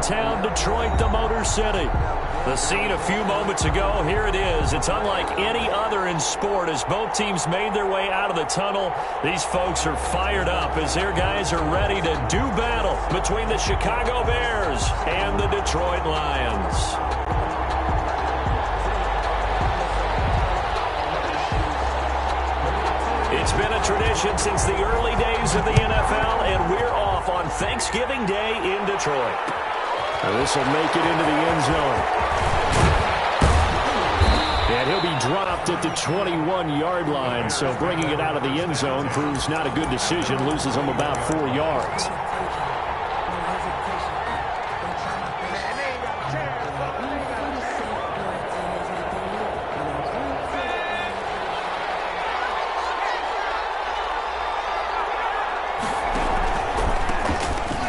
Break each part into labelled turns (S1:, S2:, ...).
S1: downtown Detroit, the Motor City. The scene a few moments ago, here it is. It's unlike any other in sport as both teams made their way out of the tunnel. These folks are fired up as their guys are ready to do battle between the Chicago Bears and the Detroit Lions. It's been a tradition since the early days of the NFL, and we're off on Thanksgiving Day in Detroit.
S2: And this will make it into the end zone. And he'll be dropped at the 21-yard line, so bringing it out of the end zone proves not a good decision, loses him about 4 yards.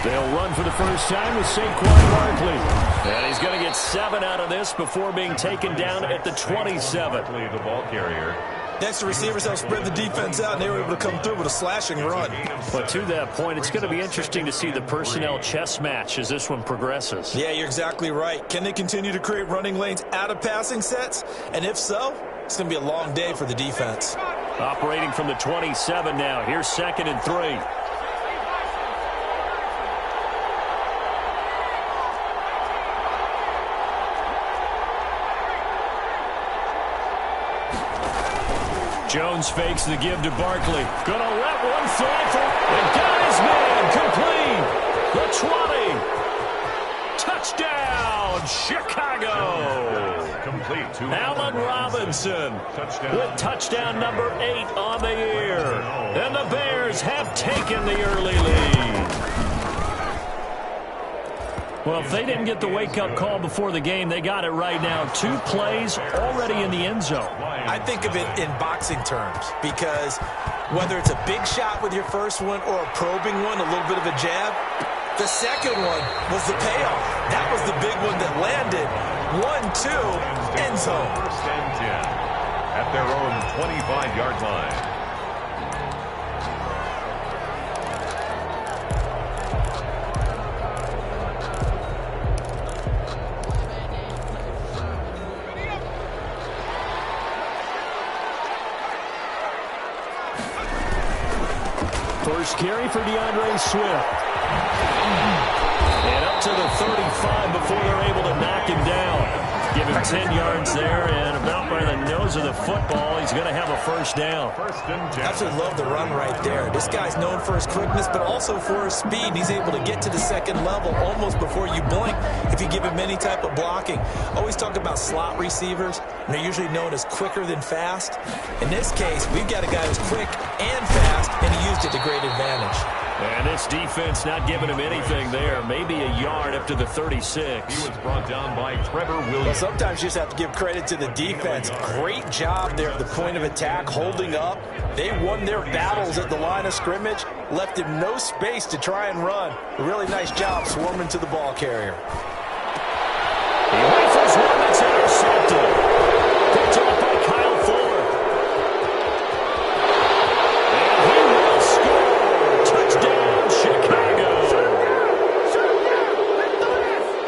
S2: They'll run for the first time with Saquon Barkley.
S1: And he's going to get 7 out of this before being taken down at the 27.
S3: The ball carrier.
S4: Next, the receivers help spread the defense out, and they were able to come through with a slashing run.
S1: But to that point, it's going to be interesting to see the personnel chess match as this one progresses.
S4: Yeah, you're exactly right. Can they continue to create running lanes out of passing sets? And if so, it's going to be a long day for the defense.
S1: Operating from the 27 now. Here's 2nd and 3. Jones fakes the give to Barkley. Gonna let one fly for and got his man complete. The 20. Touchdown, Chicago.
S3: Complete to
S1: Allen Robinson with touchdown number 8 on the year. And the Bears have taken the early lead. Well, if they didn't get the wake-up call before the game, they got it right now. 2 plays already in the end zone.
S4: I think of it in boxing terms because whether it's a big shot with your first one or a probing one, a little bit of a jab, the second one was the payoff. That was the big one that landed. 1-2, end zone.
S3: First and 10 at their own 25-yard line.
S2: First carry for DeAndre Swift.
S1: And up to the 35 before they're able to knock him down. Give him 10 yards there, and about by the nose of the football, he's going to have a first down.
S3: First and 10.
S4: Absolutely love the run right there. This guy's known for his quickness, but also for his speed. He's able to get to the second level almost before you blink if you give him any type of blocking. Always talk about slot receivers, and they're usually known as quicker than fast. In this case, we've got a guy who's quick and fast, and he used it to great advantage.
S1: And this defense not giving him anything there. Maybe a yard up to the 36.
S3: He was brought down by Trevor Williams.
S4: Well, sometimes you just have to give credit to the defense. Great job there at the point of attack, holding up. They won their battles at the line of scrimmage, left him no space to try and run. A really nice job swarming to the ball carrier.
S1: He rifles one that's intercepted. Picked up by Kyle Fuller. And he will score. Touchdown, Chicago.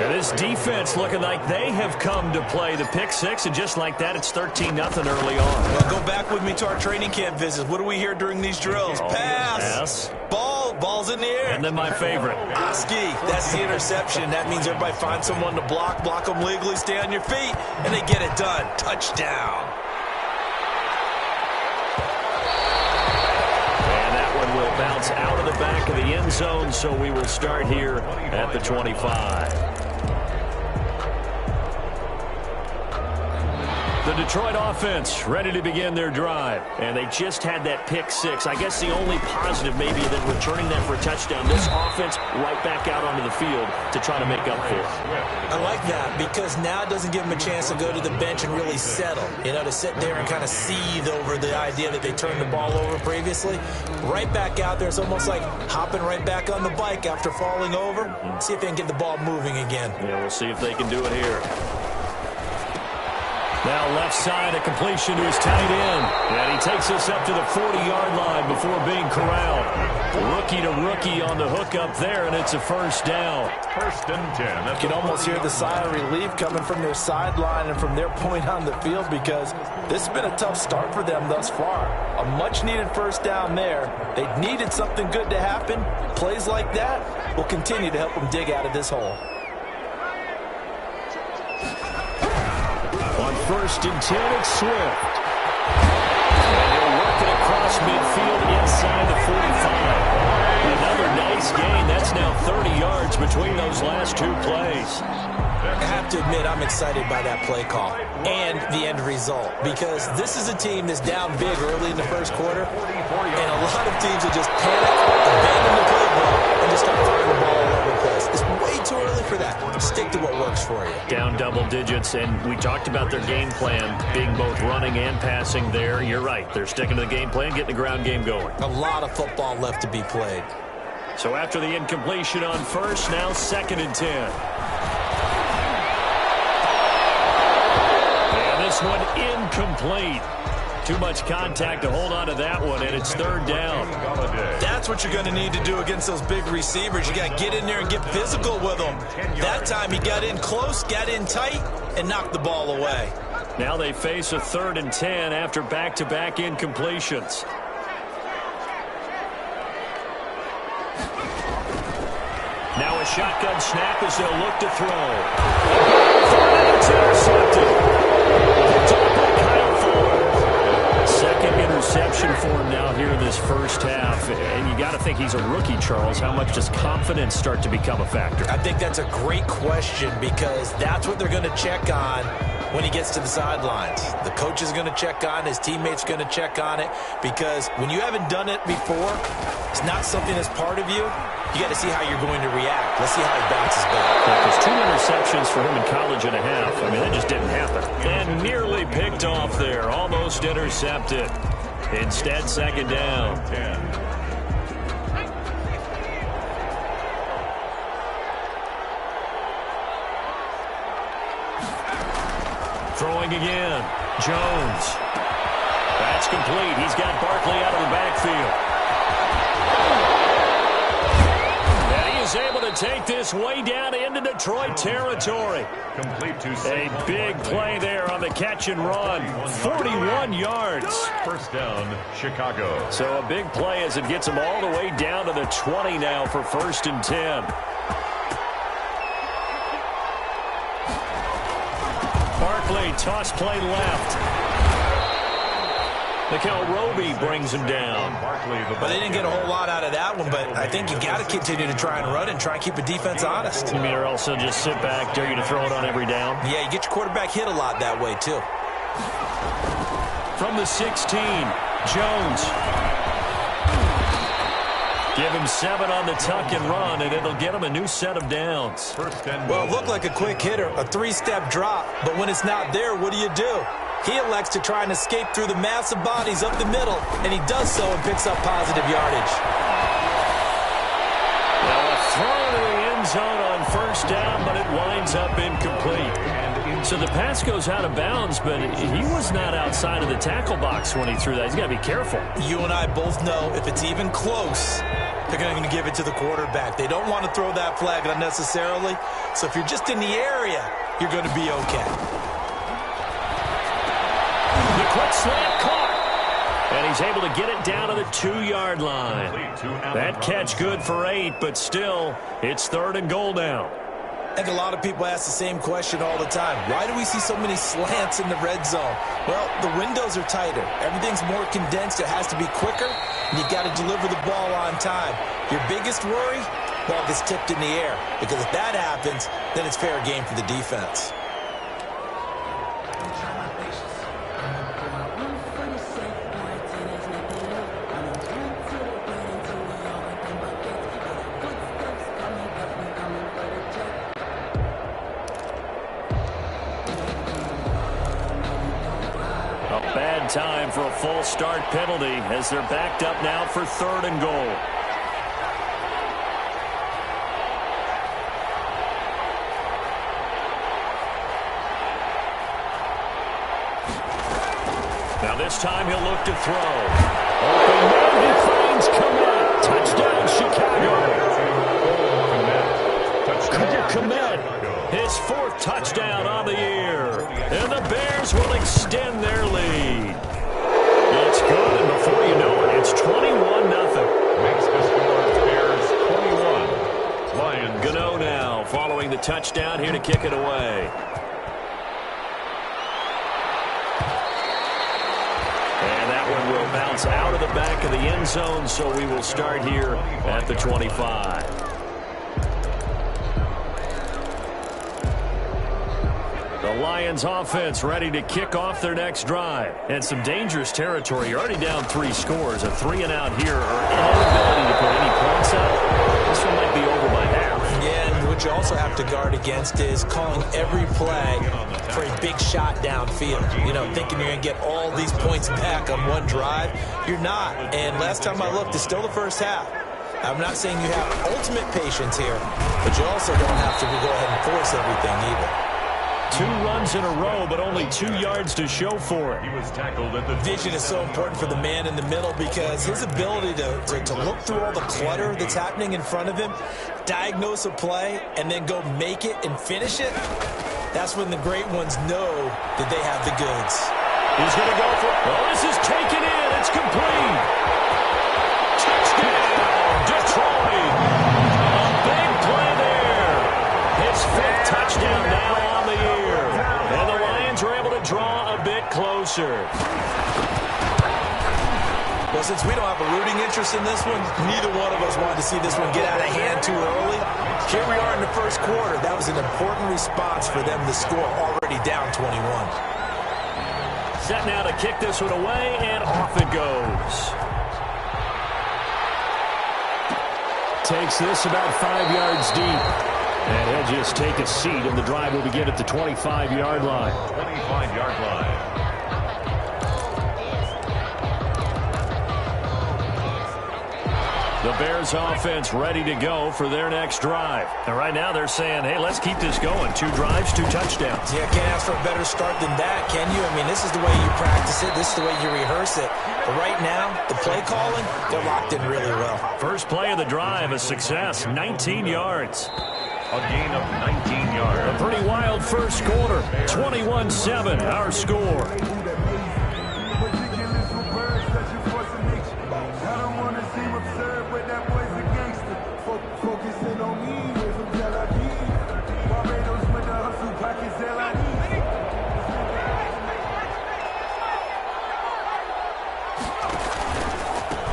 S1: And this defense looking like they have come to play. The pick 6, and just like that, it's 13-0 early on.
S4: Well, go back with me to our training camp visits. What do we hear during these drills? Pass. Ball's in the air.
S1: And then my favorite.
S4: Oski, that's the interception. That means everybody finds someone to block them legally, stay on your feet, and they get it done. Touchdown.
S1: And that one will bounce out of the back of the end zone, so we will start here at the 25. The Detroit offense ready to begin their drive. And they just had that pick 6. I guess the only positive maybe than returning that for a touchdown. This offense right back out onto the field to try to make up for it.
S4: I like that because now it doesn't give them a chance to go to the bench and really settle. You know, to sit there and kind of seethe over the idea that they turned the ball over previously. Right back out there. It's almost like hopping right back on the bike after falling over. See if they can get the ball moving again.
S1: Yeah, we'll see if they can do it here. Now left side, a completion to his tight end. And he takes us up to the 40-yard line before being corralled. Rookie to rookie on the hookup there, and it's a first down.
S3: First and 10.
S4: You can almost hear the sigh of relief coming from their sideline and from their point on the field, because this has been a tough start for them thus far. A much-needed first down there. They needed something good to happen. Plays like that will continue to help them dig out of this hole.
S2: On first and 10, it's Swift. And he'll work it across midfield inside the 45. Another nice gain. That's now 30 yards between those last two plays.
S4: I have to admit, I'm excited by that play call and the end result, because this is a team that's down big early in the first quarter, and a lot of teams will just panic, abandon the playbook, and just start throwing the ball all over the place. It's way too early for that. Stick to what works for you.
S1: Down double digits, and we talked about their game plan being both running and passing there. You're right. They're sticking to the game plan, getting the ground game going.
S4: A lot of football left to be played.
S1: So after the incompletion on first, now second and 10. This one incomplete. Too much contact to hold on to that one, and it's third down.
S4: That's what you're going to need to do against those big receivers. You got to get in there and get physical with them. That time he got in close, got in tight, and knocked the ball away.
S1: Now they face a third and 10 after back-to-back incompletions. Now a shotgun snap as they'll look to throw. Intercepted. Second interception for him now here in this first half. And you got to think he's a rookie, Charles. How much does confidence start to become a factor?
S4: I think that's a great question, because that's what they're going to check on when he gets to the sidelines. The coach is going to check on it. His teammates are going to check on it, because when you haven't done it before, it's not something that's part of you. You got to see how you're going to react. Let's see how he bounces back.
S1: There's 2 interceptions for him in college and a half. I mean, that just didn't happen. And nearly picked off there. Almost intercepted. Instead, second down. Throwing again. Jones. That's complete. He's got Barkley out of the backfield. Is able to take this way down into Detroit territory.
S3: Complete to
S1: a big play there on the catch and run. 41 yards.
S3: First down, Chicago.
S1: So a big play as it gets them all the way down to the 20 now for first and 10. Barkley, toss play left. Mikel Roby brings him down.
S4: But they didn't get a whole lot out of that one, but I think you got to continue to try and run and try and keep the defense honest.
S1: You mean, or else they'll just sit back, dare you to throw it on every down?
S4: Yeah, you get your quarterback hit a lot that way, too.
S1: From the 16, Jones. Give him 7 on the tuck and run, and it'll get him a new set of downs.
S4: Well, it looked like a quick hitter, a 3-step drop, but when it's not there, what do? He elects to try and escape through the massive bodies up the middle, and he does so and picks up positive yardage.
S1: Now a throw to the end zone on first down, but it winds up incomplete. So the pass goes out of bounds, but he was not outside of the tackle box when he threw that. He's got to be careful.
S4: You and I both know if it's even close, they're going to give it to the quarterback. They don't want to throw that flag unnecessarily. So if you're just in the area, you're going to be okay.
S1: The quick slant caught. And he's able to get it down to the 2-yard line. That catch good for 8, but still, it's third and goal now.
S4: I think a lot of people ask the same question all the time. Why do we see so many slants in the red zone? Well, the windows are tighter. Everything's more condensed. It has to be quicker, and you've got to deliver the ball on time. Your biggest worry? Ball gets tipped in the air, because if that happens, then it's fair game for the defense.
S1: Time for a full start penalty as they're backed up now for third and goal. Now this time he'll look to throw. Open man, he finds Komet. Touchdown, Chicago. Komet, his 4th touchdown on the year. And the Bears will extend their lead. It's good, and before you know it, it's 21-0.
S3: Makes the score Bears 21. Lions.
S1: Gano now following the touchdown here to kick it away. And that one will bounce out of the back of the end zone, so we will start here at the 25. The Lions offense ready to kick off their next drive. And some dangerous territory. You're already down 3 scores. A 3-and-out here or inability to put any points up. This one might be over by half.
S4: Yeah, and what you also have to guard against is calling every play for a big shot downfield. You know, thinking you're going to get all these points back on one drive. You're not. And last time I looked, it's still the first half. I'm not saying you have ultimate patience here, but you also don't have to go ahead and force everything either.
S1: 2 runs in a row, but only 2 yards to show for it.
S3: He was tackled at the
S4: Vision is so important for the man in the middle because his ability to look through all the clutter that's happening in front of him, diagnose a play, and then go make it and finish it, that's when the great ones know that they have the goods.
S1: He's going to go for it. Oh, this is taken in. It's complete. Touchdown, Detroit. A big play there. His 5th touchdown now on the year. And the Lions are able to draw a bit closer.
S4: Well, since we don't have a rooting interest in this one, neither one of us wanted to see this one get out of hand too early. Here we are in the first quarter. That was an important response for them to score, already down 21.
S1: Set now to kick this one away, and off it goes. Takes this about 5 yards deep. And he'll just take a seat, and the drive will begin at the 25-yard line.
S3: 25-yard line.
S1: The Bears offense ready to go for their next drive. And right now they're saying, hey, let's keep this going. 2 drives, 2 touchdowns.
S4: Yeah, can't ask for a better start than that, can you? I mean, this is the way you practice it. This is the way you rehearse it. But right now, the play calling, they're locked in really well.
S1: First play of the drive, a success, 19 yards.
S3: A gain of 19 yards.
S1: A pretty wild first quarter, 21-7, our score.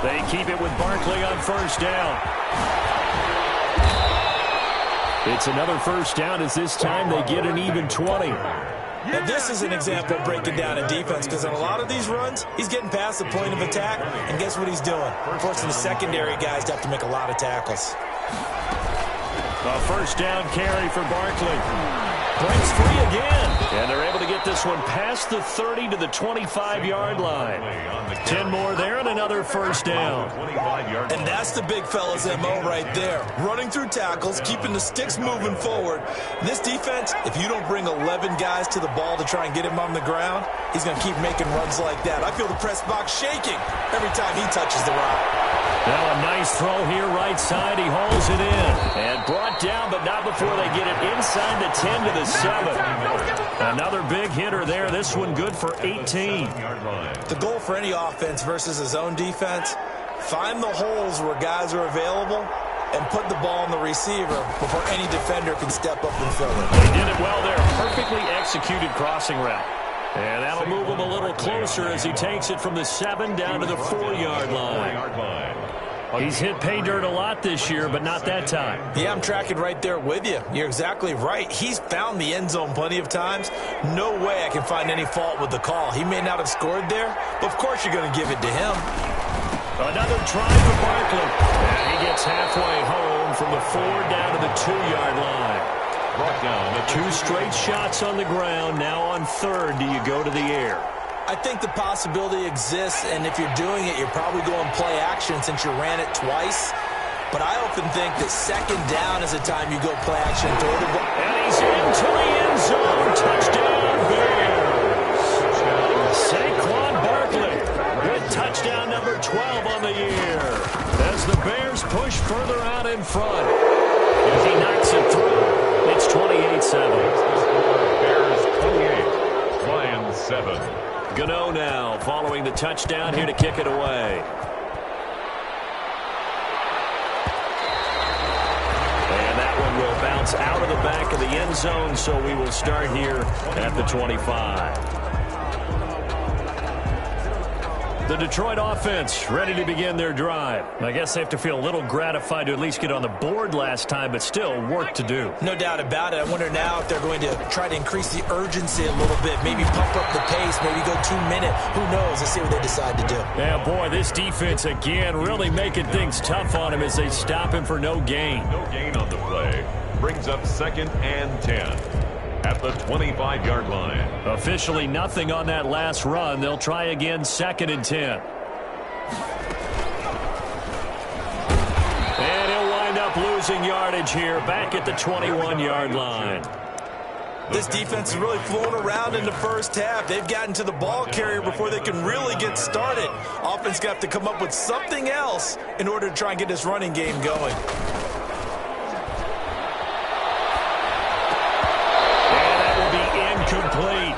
S1: They keep it with Barkley on first down. It's another first down as this time they get an even 20.
S4: Now, this is an example of breaking down in defense because in a lot of these runs, he's getting past the point of attack, and guess what he's doing? Forcing the secondary guys to have to make a lot of tackles.
S1: A first down carry for Barkley. Breaks free again. And they're able to get this one past the 30 to the 25-yard line. 10 more there and another first down.
S4: And that's the big fella's MO right there. Running through tackles, keeping the sticks moving forward. This defense, if you don't bring 11 guys to the ball to try and get him on the ground, he's going to keep making runs like that. I feel the press box shaking every time he touches the rock.
S1: Now a nice throw here right side. He hauls it in. And brought down, but not before they get it inside the 10 to the 7. Another big hitter there. This one good for 18.
S4: The goal for any offense versus his own defense, find the holes where guys are available and put the ball on the receiver before any defender can step up and fill it.
S1: They did it well there. Perfectly executed crossing route. And that'll move him a little closer as he takes it from the 7 down to the 4-yard line. He's hit pay dirt a lot this year, but not that time.
S4: Yeah, I'm tracking right there with you. You're exactly right. He's found the end zone plenty of times. No way I can find any fault with the call. He may not have scored there, but of course you're going to give it to him.
S1: Another try for Barkley. And he gets halfway home from the 4 down to the 2-yard line. Brought down. 2 straight shots on the ground. Now on 3rd, do you go to the air?
S4: I think the possibility exists, and if you're doing it, you're probably going play action since you ran it twice. But I often think that 2nd down is the time you go play action and throw the ball.
S1: And he's into the end zone. Touchdown, Bears. Saquon Barkley with touchdown number 12 on the year. As the Bears in front. As he knocks it through, it's 28-7.
S3: Bears 28, Lions 7.
S1: Gano now following the touchdown here to kick it away. And that one will bounce out of the back of the end zone, so we will start here at the 25. The Detroit offense ready to begin their drive. I guess they have to feel a little gratified to at least get on the board last time, but still work to do.
S4: No doubt about it. I wonder now if they're going to try to increase the urgency a little bit, maybe pump up the pace, maybe go 2 minute. Who knows? Let's see what they decide to do.
S1: Yeah, boy, this defense again really making things tough on him as they stop him for no gain.
S3: No gain on the play. Brings up 2nd and 10. At the 25-yard line.
S1: Officially nothing on that last run. They'll try again 2nd and 10. And he'll wind up losing yardage here back at the 21-yard line.
S4: This defense is really flown around in the first half. They've gotten to the ball carrier before they can really get started. Offense got to come up with something else in order to try and get this running game going.
S1: Complete.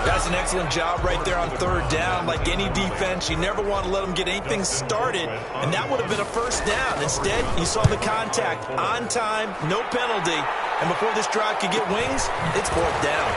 S4: That's an excellent job right there on 3rd down. Like any defense, you never want to let them get anything started, and that would have been a 1st down. Instead, you saw the contact on time, no penalty, and before this drive could get wings, it's 4th down.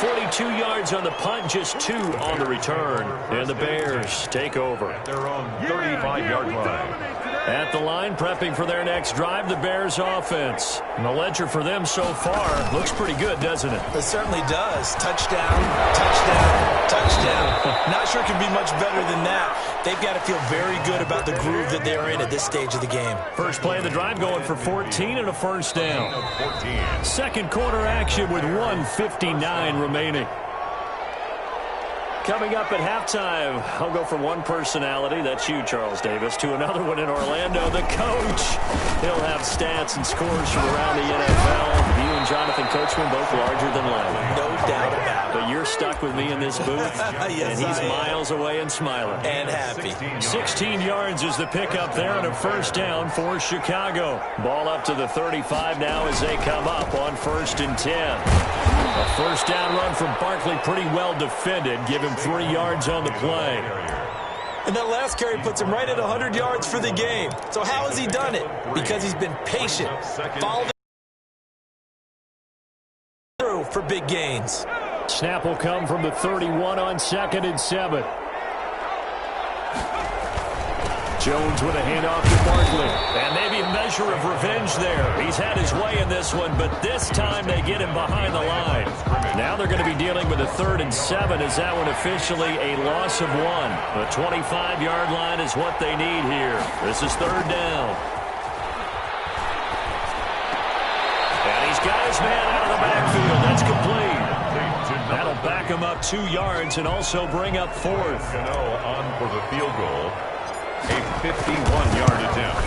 S1: 42 yards on the punt, just 2 on the return, and the Bears take over.
S3: Their own 35-yard line.
S1: At the line, prepping for their next drive, the Bears offense. And the ledger for them so far looks pretty good, doesn't it?
S4: It certainly does. Touchdown, touchdown, touchdown. Not sure it can be much better than that. They've got to feel very good about the groove that they're in at this stage of the game.
S1: First play of the drive going for 14 and a 1st down. Second quarter action with 1:59 remaining. Coming up at halftime, I'll go from one personality, that's you, Charles Davis, to another one in Orlando, the coach. He'll have stats and scores from around the NFL. You and Jonathan Coachman both larger than life.
S4: No doubt about it.
S1: But you're stuck with me in this booth,
S4: yes,
S1: and he's miles away and smiling.
S4: And happy.
S1: 16 yards is the pickup there and a 1st down for Chicago. Ball up to the 35 now as they come up on 1st and 10. A 1st down run from Barkley, pretty well defended. Give him 3 yards on the play.
S4: And that last carry puts him right at 100 yards for the game. So how has he done it? Because he's been patient. Followed through for big gains.
S1: Snap will come from the 31 on 2nd and 7. Jones with a handoff to Barkley. And maybe a measure of revenge there. He's had his way in this one, but this time they get him behind the line. Now they're going to be dealing with a 3rd and 7 as that one officially a loss of 1. The 25-yard line is what they need here. This is 3rd down. And he's got his man out of the backfield. That's complete. That'll back him up 2 yards and also bring up 4th.
S3: Gano on for the field goal. A 51-yard attempt.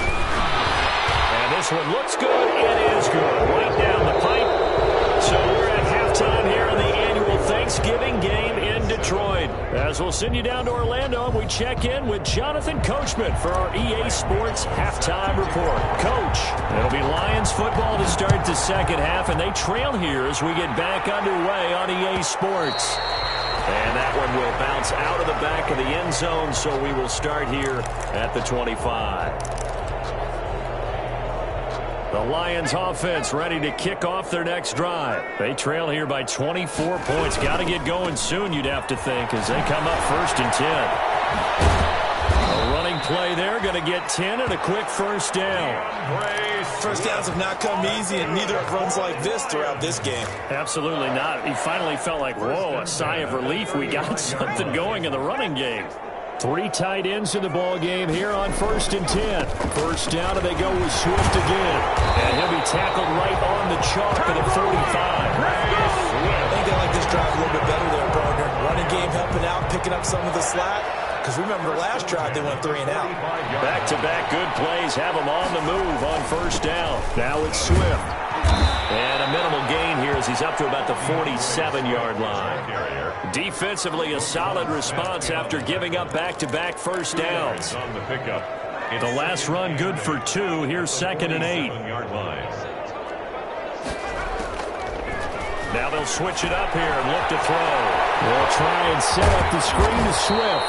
S1: And this one looks good. It is good. Right down the pipe. So we're at halftime here in the annual Thanksgiving game in Detroit. As we'll send you down to Orlando, and we check in with Jonathan Coachman for our EA Sports halftime report. Coach, it'll be Lions football to start the 2nd half, and they trail here as we get back underway on EA Sports. And that one will bounce out of the back of the end zone, so we will start here at the 25. The Lions offense ready to kick off their next drive. They trail here by 24 points. Got to get going soon, you'd have to think, as they come up 1st and 10. A running play there, going to get 10 and a quick 1st down.
S4: First downs have not come easy, and neither have runs like this throughout this game.
S1: Absolutely not. He finally felt like, whoa, a sigh of relief. We got something going in the running game. 3 tight ends in the ball game here on 1st and 10. 1st down, and they go with Swift again. And he'll be tackled right on the chalk at the 45.
S4: I think they like this drive a little bit better there, partner. Running game helping out, picking up some of the slack. Because remember, the last drive they went 3 and out.
S1: Back-to-back good plays have them on the move on 1st down. Now it's Swift. And a minimal gain here as he's up to about the 47-yard line. Defensively, a solid response after giving up back-to-back 1st downs.
S3: On the pickup.
S1: The last run good for 2. Here's 2nd and 8. Now they'll switch it up here and look to throw. They'll try and set up the screen to Swift.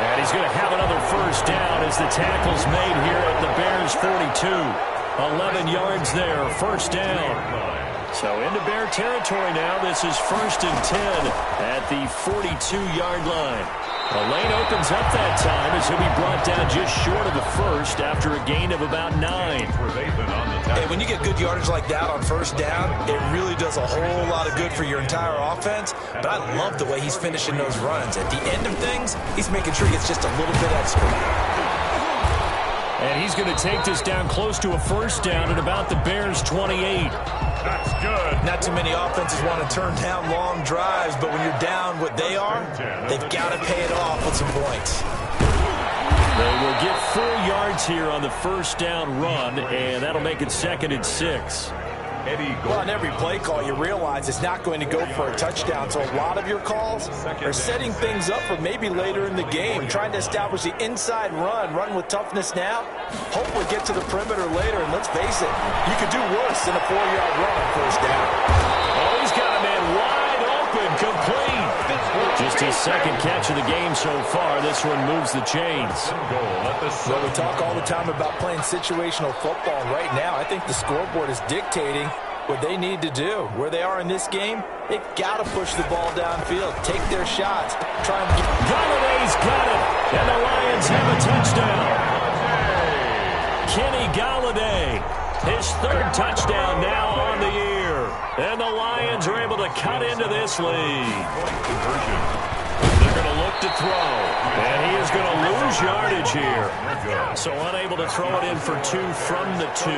S1: And he's going to have another first down as the tackle's made here at the Bears' 42. 11 yards there, first down. So into Bear territory now. This is 1st and 10 at the 42-yard line. The lane opens up that time as he'll be brought down just short of the first after a gain of about 9.
S4: Hey, when you get good yardage like that on first down, it really does a whole lot of good for your entire offense. But I love the way he's finishing those runs. At the end of things, he's making sure he gets just a little bit extra.
S1: And he's going to take this down close to a first down at about the Bears' 28.
S3: That's good.
S4: Not too many offenses want to turn down long drives, but when you're down what they are, they've got to pay it off with some points.
S1: They will get 4 yards here on the first down run, and that'll make it 2nd and 6.
S4: Well, on every play call, you realize it's not going to go for a touchdown, so a lot of your calls are setting things up for maybe later in the game, trying to establish the inside run with toughness now, hopefully get to the perimeter later, and let's face it, you could do worse than a 4-yard run on first down.
S1: Oh, he's got a man wide open, complete. Just his 2nd catch of the game so far. This one moves the chains.
S4: Well, we talk all the time about playing situational football. Right now, I think the scoreboard is dictating what they need to do. Where they are in this game, they've got to push the ball downfield, take their shots, try and get...
S1: Galladay's got it, and the Lions have a touchdown. Kenny Galladay, his 3rd touchdown now on the year. And the Lions are able to cut into this lead. They're going to look to throw. And he is going to lose yardage here. So unable to throw it in for 2 from the 2.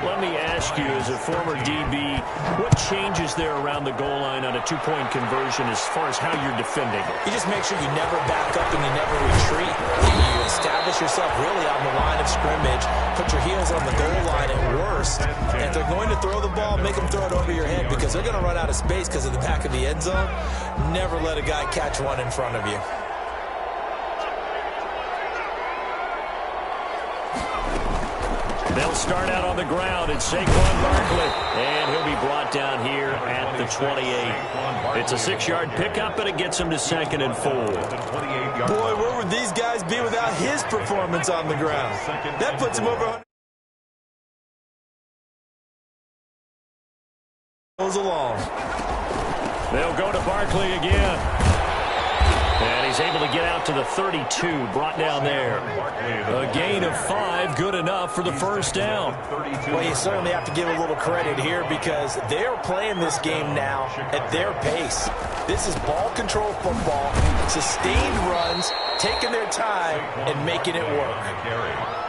S1: Let me ask you, as a former DB, what changes there around the goal line on a 2-point conversion as far as how you're defending?
S4: You just make sure you never back up and you never retreat. You establish yourself really on the line of scrimmage, put your heels on the goal line at worst. And if they're going to throw the ball, make them throw it over your head because they're going to run out of space because of the back of the end zone. Never let a guy catch one in front of you.
S1: They'll start out on the ground. It's Saquon Barkley. And he'll be brought down here at the 28. It's a 6-yard pickup, and it gets him to 2nd and 4.
S4: Boy, where would these guys be without his performance on the ground? That puts him over 100. Goes along.
S1: They'll go to Barkley again. And he's able to get out to the 32, brought down there. A gain of 5, good enough for the first down.
S4: Well, you certainly have to give a little credit here because they're playing this game now at their pace. This is ball control football, sustained runs, taking their time, and making it work.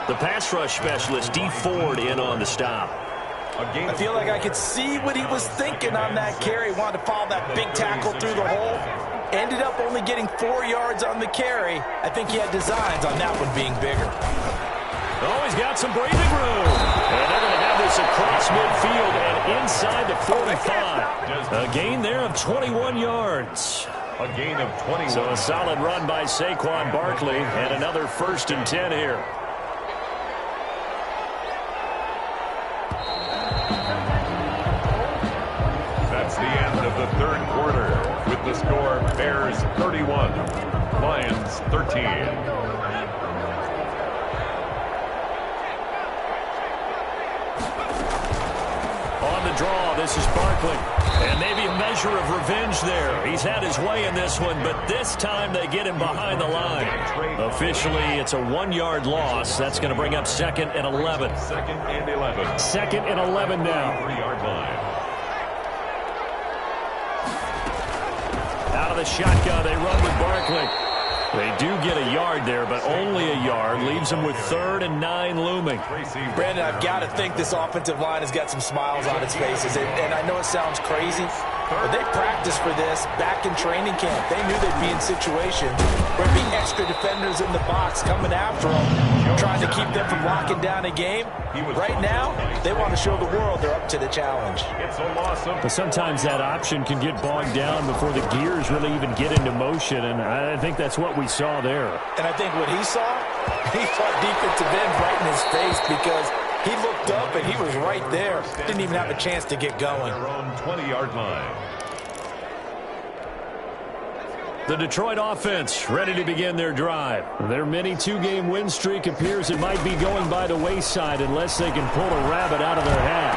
S1: The pass rush specialist, D. Ford, in on the stop.
S4: I feel like I could see what he was thinking on that carry. Wanted to follow that big tackle through the hole. Ended up only getting 4 yards on the carry. I think he had designs on that one being bigger.
S1: Oh, he's got some breathing room. And they're going to have this across midfield and inside the 45. A gain there of 21 yards.
S3: A gain of 21.
S1: So a solid run by Saquon Barkley and another 1st and 10 here.
S3: That's the end of the 3rd quarter. With the score, Bears 31, Lions 13.
S1: On the draw, this is Barkley. And maybe a measure of revenge there. He's had his way in this one, but this time they get him behind the line. Officially, it's a 1-yard loss. That's going to bring up 2nd and 11.
S3: 2nd and 11.
S1: 2nd and 11 now.
S3: 3-yard line.
S1: Out of the shotgun, they run with Barkley. They do get a yard there, but only a yard. Leaves them with 3rd and 9 looming.
S4: Brandon, I've got to think this offensive line has got some smiles on its faces. And I know it sounds crazy, but they practiced for this back in training camp. They knew they'd be in situations where there'd be extra defenders in the box coming after them, trying to keep them from locking down a game. Right now, they want to show the world they're up to the challenge.
S1: But sometimes that option can get bogged down before the gears really even get into motion, and I think that's what we saw there.
S4: And I think what he saw He fought defensive ends right in his face because he looked up and he was right there. Didn't even have a chance to get going.
S3: Their own 20-yard line.
S1: The Detroit offense ready to begin their drive. Their mini two-game win streak appears it might be going by the wayside unless they can pull a rabbit out of their hat.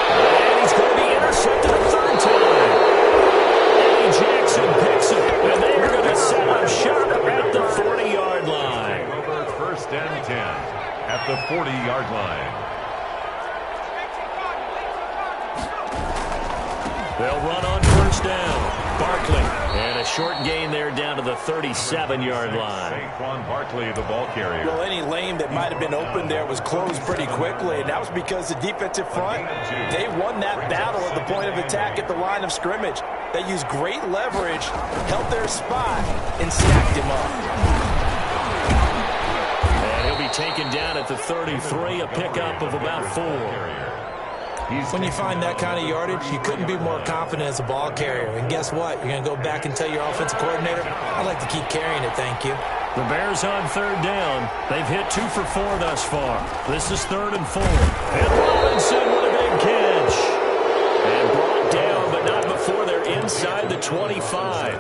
S1: And he's going to be intercepted a third time. Eddie Jackson picks it, and they're going to set up shop at the 40-yard line.
S3: Over 1st and 10 at the 40-yard line.
S1: They'll run on 1st down. Barkley, and a short gain there down to the 37-yard line.
S3: Saquon Barkley, the ball carrier.
S4: Well, any lane that might have been open there was closed pretty quickly, and that was because the defensive front, they won that battle at the point of attack at the line of scrimmage. They used great leverage, held their spot, and stacked him up.
S1: And he'll be taken down at the 33, a pickup of about 4.
S4: When you find that kind of yardage, you couldn't be more confident as a ball carrier. And guess what? You're going to go back and tell your offensive coordinator, I'd like to keep carrying it, thank you.
S1: The Bears on 3rd down. They've hit 2 for 4 thus far. This is 3rd and 4. And Robinson with a big catch. And brought down, but not before they're inside the 25.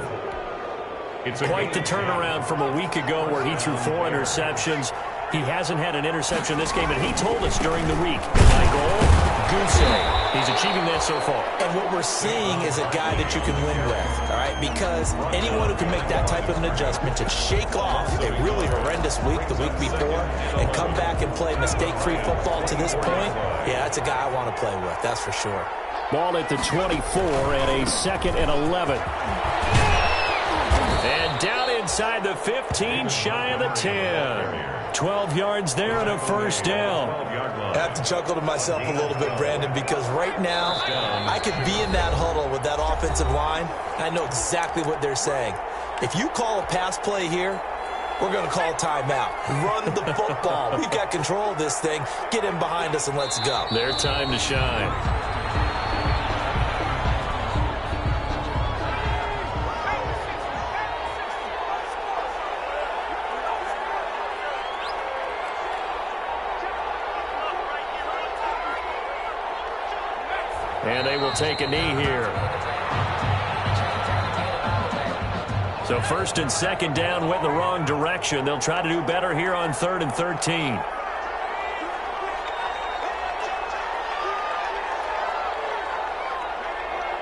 S1: It's quite the turnaround from a week ago where he threw 4 interceptions. He hasn't had an interception this game, and he told us during the week, my goal, goose egg. He's achieving that so far.
S4: And what we're seeing is a guy that you can win with, all right? Because anyone who can make that type of an adjustment to shake off a really horrendous week the week before and come back and play mistake-free football to this point, yeah, that's a guy I want to play with, that's for sure.
S1: Ball at the 24 and a 2nd and 11. And down inside the 15, shy of the 10. 12 yards there and a 1st down.
S4: I have to chuckle to myself a little bit, Brandon, because right now I could be in that huddle with that offensive line, and I know exactly what they're saying. If you call a pass play here, we're going to call timeout. Run the football. We've got control of this thing. Get in behind us and let's go.
S1: Their time to shine. And they will take a knee here. So 1st and 2nd down went the wrong direction. They'll try to do better here on 3rd and 13.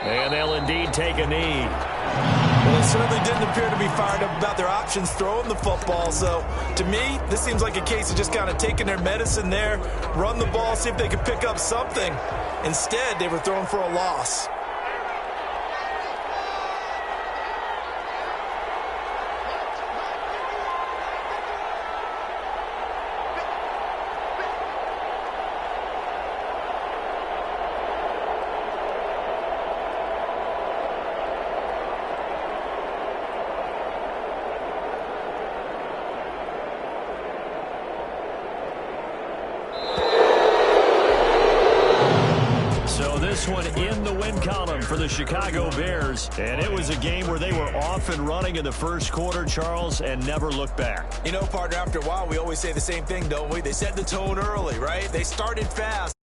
S1: And they'll indeed take a knee.
S4: Well, they certainly didn't appear to be fired up about their options throwing the football. So, to me, this seems like a case of just kind of taking their medicine there, run the ball, see if they can pick up something. Instead, they were throwing for a loss.
S1: This one in the win column for the Chicago Bears. And it was a game where they were off and running in the 1st quarter, Charles, and never looked back.
S4: You know, partner, after a while, we always say the same thing, don't we? They set the tone early, right? They started fast.